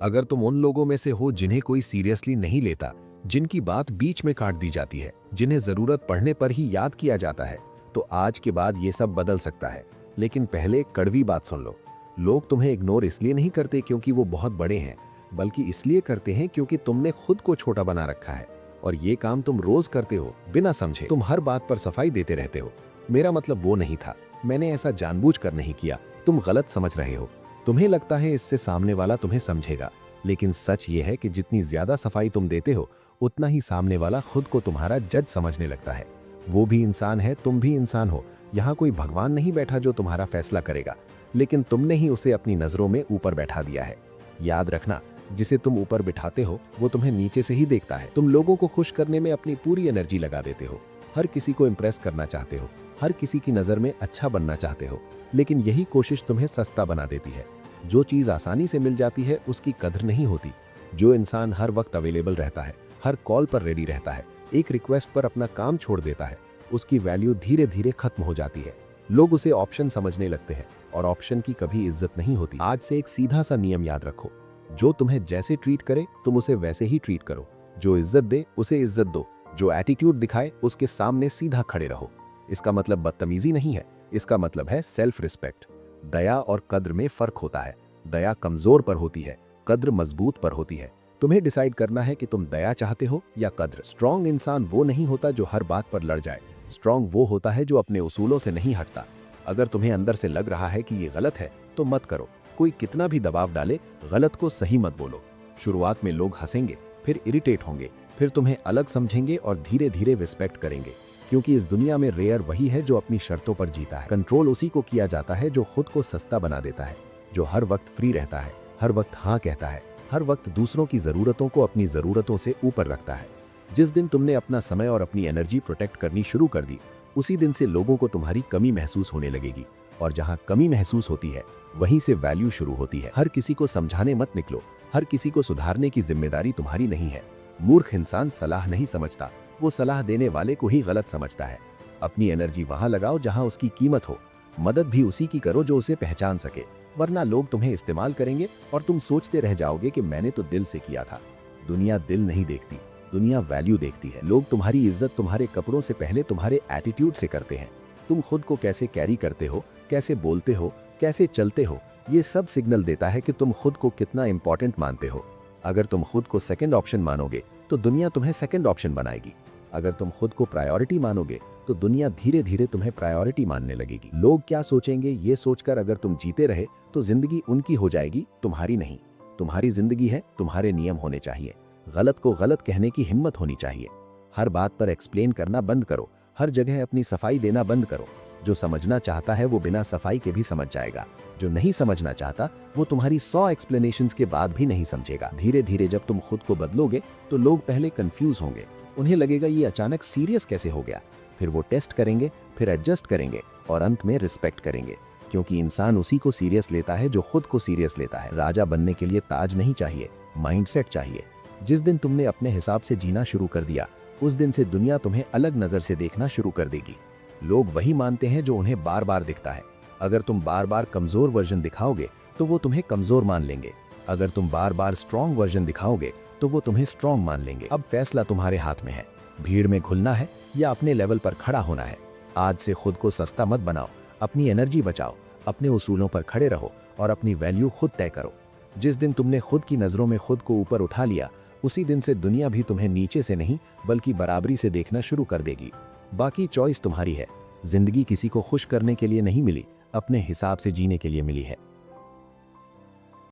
अगर तुम उन लोगों में से हो जिन्हें कोई सीरियसली नहीं लेता, जिनकी बात बीच में काट दी जाती है, जिन्हें जरूरत पड़ने पर ही याद किया जाता है, तो आज के बाद ये सब बदल सकता है। लेकिन पहले एक कड़वी बात सुन लो। लोग तुम्हें इग्नोर इसलिए नहीं करते क्योंकि वो बहुत बड़े हैं, बल्कि इसलिए करते हैं क्योंकि तुमने खुद को छोटा बना रखा है। और ये काम तुम रोज करते हो बिना समझे। तुम हर बात पर सफाई देते रहते हो, मेरा मतलब वो नहीं था, मैंने ऐसा जानबूझकर नहीं किया, तुम गलत समझ रहे हो। तुम्हें लगता है इससे सामने वाला तुम्हें समझेगा, लेकिन सच ये है कि जितनी ज्यादा सफाई तुम देते हो, उतना ही सामने वाला खुद को तुम्हारा जज समझने लगता है। वो भी इंसान है, तुम भी इंसान हो। यहाँ कोई भगवान नहीं बैठा जो तुम्हारा फैसला करेगा, लेकिन तुमने ही उसे अपनी नजरों में ऊपर बैठा दिया है। याद रखना, जिसे तुम ऊपर बिठाते हो वो तुम्हें नीचे से ही देखता है। तुम लोगों को खुश करने में अपनी पूरी एनर्जी लगा देते हो, हर किसी को इम्प्रेस करना चाहते हो, हर किसी की नज़र में अच्छा बनना चाहते हो, लेकिन यही कोशिश तुम्हें सस्ता बना देती है। जो चीज़ आसानी से मिल जाती है उसकी कदर नहीं होती। जो इंसान हर वक्त अवेलेबल रहता है, हर कॉल पर रेडी रहता है, एक रिक्वेस्ट पर अपना काम छोड़ देता है, उसकी वैल्यू धीरे धीरे खत्म हो जाती है। लोग उसे ऑप्शन समझने लगते हैं, और ऑप्शन की कभी इज्जत नहीं होती। आज से एक सीधा सा नियम याद रखो, जो तुम्हें जैसे ट्रीट करे तुम उसे वैसे ही ट्रीट करो। जो इज्जत दे उसे इज्जत दो, जो एटीट्यूड दिखाए उसके सामने सीधा खड़े रहो। इसका मतलब बदतमीजी नहीं है, इसका मतलब है सेल्फ रिस्पेक्ट। दया और कद्र में फर्क होता है। दया कमजोर पर होती है, कद्र मजबूत पर होती है। तुम्हें डिसाइड करना है कि तुम दया चाहते हो या कद्र। स्ट्रॉन्ग इंसान वो नहीं होता जो हर बात पर लड़ जाए, स्ट्रॉन्ग वो होता है जो अपने उसूलों से नहीं हटता। अगर तुम्हें अंदर से लग रहा है कि ये गलत है तो मत करो। कोई कितना भी दबाव डाले, गलत को सही मत बोलो। शुरुआत में लोग हंसेंगे, फिर इरिटेट होंगे, फिर तुम्हें अलग समझेंगे और धीरे धीरे रिस्पेक्ट करेंगे, क्योंकि इस दुनिया में रेयर वही है जो अपनी शर्तों पर जीता है। कंट्रोल उसी को किया जाता है जो खुद को सस्ता बना देता है, जो हर वक्त फ्री रहता है, हर वक्त हाँ कहता है, हर वक्त दूसरों की जरूरतों को अपनी जरूरतों से ऊपर रखता है। जिस दिन तुमने अपना समय और अपनी एनर्जी प्रोटेक्ट करनी शुरू कर दी, उसी दिन से लोगों को तुम्हारी कमी महसूस होने लगेगी, और जहां कमी महसूस होती है वहीं से वैल्यू शुरू होती है। हर किसी को समझाने मत निकलो, हर किसी को सुधारने की जिम्मेदारी तुम्हारी नहीं है। मूर्ख इंसान सलाह नहीं समझता, वो सलाह देने वाले को ही गलत समझता है। अपनी एनर्जी वहां लगाओ जहां उसकी कीमत हो। मदद भी उसी की करो जो उसे पहचान सके, वरना लोग तुम्हें इस्तेमाल करेंगे और तुम सोचते रह जाओगे कि मैंने तो दिल से किया था। दुनिया दिल नहीं देखती, दुनिया वैल्यू देखती है। लोग तुम्हारी इज्जत तुम्हारे कपड़ों से पहले तुम्हारे एटीट्यूड से करते हैं। तुम खुद को कैसे कैरी करते हो, कैसे बोलते हो, कैसे चलते हो, ये सब सिग्नल देता है कि तुम खुद को कितना इंपॉर्टेंट मानते हो। अगर तुम खुद को सेकंड ऑप्शन मानोगे तो दुनिया तुम्हें सेकंड ऑप्शन बनाएगी। अगर तुम खुद को प्रायोरिटी मानोगे तो दुनिया धीरे धीरे तुम्हें प्रायोरिटी मानने लगेगी। लोग क्या सोचेंगे ये सोचकर अगर तुम जीते रहे तो जिंदगी उनकी हो जाएगी, तुम्हारी नहीं। तुम्हारी जिंदगी है, तुम्हारे नियम होने चाहिए। गलत को गलत कहने की हिम्मत होनी चाहिए। हर बात पर एक्सप्लेन करना बंद करो, हर जगह अपनी सफाई देना बंद करो। जो समझना चाहता है वो बिना सफाई के भी समझ जाएगा, जो नहीं समझना चाहता वो तुम्हारी 100 एक्सप्लेनेशंस के बाद भी नहीं समझेगा। धीरे धीरे जब तुम खुद को बदलोगे तो लोग पहले कंफ्यूज होंगे, उन्हें लगेगा ये अचानक सीरियस कैसे हो गया। फिर वो टेस्ट करेंगे, फिर एडजस्ट करेंगे और अंत में रिस्पेक्ट करेंगे, क्योंकि इंसान उसी को सीरियस लेता है जो खुद को सीरियस लेता है। राजा बनने के लिए ताज नहीं चाहिए, माइंडसेट चाहिए। जिस दिन तुमने अपने हिसाब से जीना शुरू कर दिया, उस दिन से दुनिया तुम्हें अलग नजर से देखना शुरू कर देगी। लोग वही मानते हैं जो उन्हें बार बार दिखता है। अगर तुम बार बार कमजोर वर्जन दिखाओगे तो वो तुम्हें कमजोर मान लेंगे। अगर तुम बार बार स्ट्रॉन्ग वर्जन दिखाओगे तो वो तुम्हें स्ट्रॉन्ग मान लेंगे। अब फैसला तुम्हारे हाथ में है, भीड़ में घुलना है या अपने लेवल पर खड़ा होना है। आज से खुद को सस्ता मत बनाओ, अपनी एनर्जी बचाओ, अपने उसूलों पर खड़े रहो और अपनी वैल्यू खुद तय करो। जिस दिन तुमने खुद की नजरों में खुद को ऊपर उठा लिया, उसी दिन से दुनिया भी तुम्हें नीचे से नहीं बल्कि बराबरी से देखना शुरू कर देगी। बाकी चॉइस तुम्हारी है। जिंदगी किसी को खुश करने के लिए नहीं मिली, अपने हिसाब से जीने के लिए मिली है।